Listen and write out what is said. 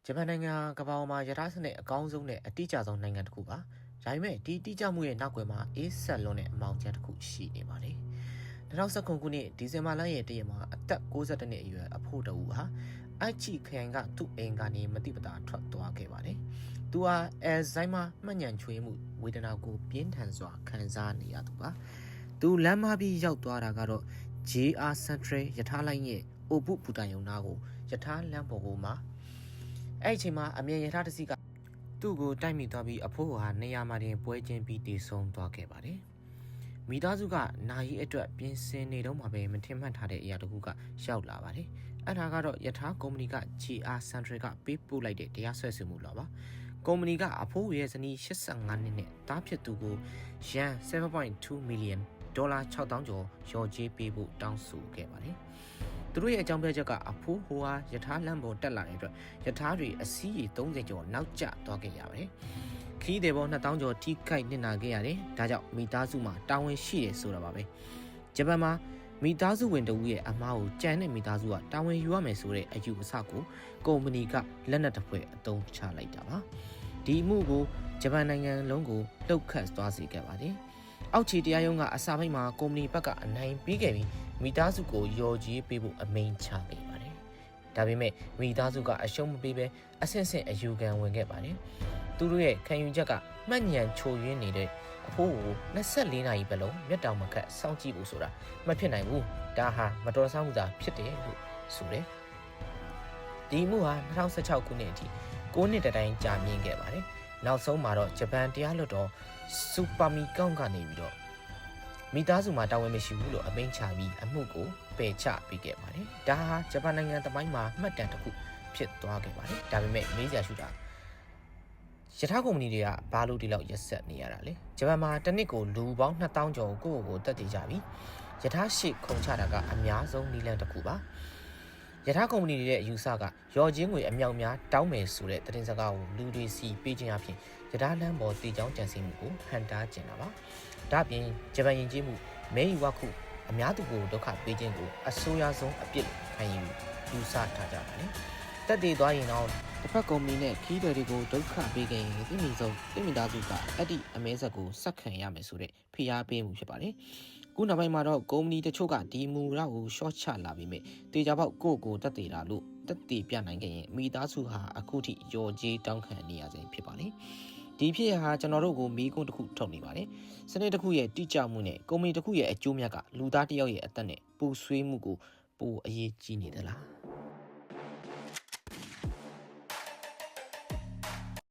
ဂျပန်နိုင်ငံကမ္ဘာပေါ်မှာရထားစနစ်အကောင်းဆုံးနဲ့အတိအကျဆုံးနိုင်ငံတစ်ခုပါ။ဒါပေမဲ့ဒီတိကျမှုရဲ့နောက်ွယ်မှာအေးဆက်လွန်တဲ့အမောင်ကျန်တစ်ခုရှိနေပါတယ်။2019ခုနှစ်ဒီဇင်ဘာလရဲ့တရက်မှာအသက်62နှစ်အရွယ်အဖိုးတဦးဟာအိုက်ချီခရိုင်ကသူ့အိမ်ကနေမတိပတာထွက်သွားခဲ့ပါတယ်။သူဟာအဲဇိုင်းမှာမှတ်ညံချွေးမှုဝေဒနာကိုပြင်းထန်စွာခံစားနေရသူပါ။သူလမ်းမပြီးရောက်သွားတာကတော့ JR Central ရထားလိုင်းရဲ့အိုပုပူတန်ယုံနာကိုရထားလမ်းပေါ်ကိုမှအဲ့အချိန်မှာအမြင်ရထားတစ်စီးကသူ့ကိုတိုက်မိသွားပြီးအဖိုးဟာနေရာမှာတင်ပွဲချင်းပြီးတည်ဆုံးသွားခဲ့ပါတယ်။မိသားစုကနာရီအတွက်ပြင်ဆင်နေတော့မှပဲမထင်မှတ်ထားတဲ့အရာတစ်ခုကရောက်လာပါတယ်။အဲ့ဒါကတော့ယထာကုမ္ပဏီက JR Central ကပေးပို့လိုက်တဲ့တရားစွဲဆိုမှုလို့ပါ။ကုမ္ပဏီကအဖိုးရဲ့ဇနီး85နှစ်နဲ့တားဖြစ်သူကိုယန် 7.2 million ဒေါ်လာ6000ကျော်ရော်ကြေးပေးဖို့တောင်းဆိုခဲ့ပါတယ်။သူတို့ရဲ့အကြောင်းပြချက်ကအဖိုးဟိုဟာယထာလမ်းပေါ်တက်လာတဲ့အတွက်ယထာတွေအစီးရီ30ကျော်နောက်ကျသွားခဲ့ရပါတယ်။ခီးတဲ့ပေါ်2000ကျော်ထိခိုက်နစ်နာခဲ့ရတယ်။ဒါကြောင့်မိသားစုမှာတာဝန်ရှိတယ်ဆိုတာပါပဲ။ဂျပန်မှာမိသားစုဝင်တဦးရဲ့အမားကိုကြံတဲ့မိသားစုကတာဝန်ယူရမယ်ဆိုတဲ့အယူအဆကိုကုမ္ပဏီကလက်နက်တစ်ဖွဲ့အသုံးချလိုက်တာပါ။ဒီအမှုကိုဂျပန်နိုင်ငံလုံးကိုလှုပ်ခတ်သွားစေခဲ့ပါတယ်။အောက်ခြေတရားရုံးကအစာပိုင်းမှာကုမ္ပဏီဘက်ကအနိုင်ပေးခဲ့ပြီးမိသားစုကိုရော်ကြေးပေးဖို့အမိန့်ချခဲ့ပါတယ်။ဒါပေမဲ့မိသားစုကအရှုံးမပေးဘဲအဆင့်ဆင့်အယူခံဝင်ခဲ့ပါတယ်။သူတို့ရဲ့ခံယူချက်ကမှတ်ညံချိုယွင်းနေတဲ့အဖိုးကို24နာရီပဲလုံးမျက်တောင်မခတ်စောင့်ကြည့်ဖို့ဆိုတာမဖြစ်နိုင်ဘူး။ဒါဟာမတော်ဆမှုသာဖြစ်တယ်လို့ဆိုတယ်။ဒီမှုဟာ2016ခုနှစ်အထိ9နှစ်တိုင်ကြာမြင့်ခဲ့ပါတယ်။နောက်ဆုံးမှာတော့ဂျပန်တရားလွှတ်တော်စူပါမီကောင်ကနေပြီးတော့မိသားစုမှာတာဝန်မရှိဘူးလို့အမိန့်ချပြီးအမှုကိုပယ်ချပေးခဲ့ပါတယ်။ဒါဟာဂျပန်နိုင်ငံသမိုင်းမှာမှတ်တမ်းတစ်ခုဖြစ်သွားခဲ့ပါတယ်။ဒါပေမဲ့မေးစရာရှိတာယထာကုမ္ပဏီတွေကဘာလို့ဒီလောက်ရက်ဆက်နေရတာလဲ။ဂျပန်မှာတစ်နှစ်ကိုလူပေါင်း2000ကျော်ကိုတက်တည်ကြပြီးယထာရှိခုံချတာကအများဆုံးနည်းလမ်းတစ်ခုပါ။ယထာကုမ္ပဏီတွေရဲ့အယူဆကရော်ချင်းငွေအမြောက်များတောင်းမယ်ဆိုတဲ့သတင်းစကားကိုလူတွေစီပေးခြင်းအပြင်ယထာလမ်းပေါ်တည်ကြောင်းကြံစည်မှုကိုဟန်တားကျင်တာပါ။ဒါ့အပြင်ဂျပန်ယဉ်ကျေးမှုမဲယူဝခုအများသူကိုဒုက္ခပေးခြင်းကိုအဆိုးရွားဆုံးအပြစ်ခံယူဆထားကြပါတယ်။တက်တည်သွားရင်တော့တစ်ဖက်ကုမ္ပဏီနဲ့ခီးတွေကိုဒုက္ခပေးခဲ့ရင်ဒီမိသားစုကအဲ့ဒီအမဲဆက်ကိုဆက်ခံရမယ်ဆိုတဲ့ဖိအားပေးမှုဖြစ်ပါတယ်။ခုနောက်ပိုင်းမှာတော့ကုမ္ပဏီတချို့ကဒီမူရကိုရှော့ချလာပြီးမြဲတေချာပေါက်ကိုတက်တည်တာလို့တက်တည်ပြနိုင်ခဲ့ရင်မိသားစုဟာအခုထိရော်ကြေးတောင်းခံနေရခြင်းဖြစ်ပါတယ်။ဒီဖြစ်ရဟာကျွန်တော်တို့ကိုမီးကုန်းတစ်ခုထုတ်နေပါတယ်။စနစ်တစ်ခုရဲ့တိကျမှုနဲ့ကုမ္ပဏီတစ်ခုရဲ့အကျိုးမြတ်ကလူသားတစ်ယောက်ရဲ့အသက်နဲ့ပူဆွေးမှုကိုပိုအရေးကြီးနေသလား။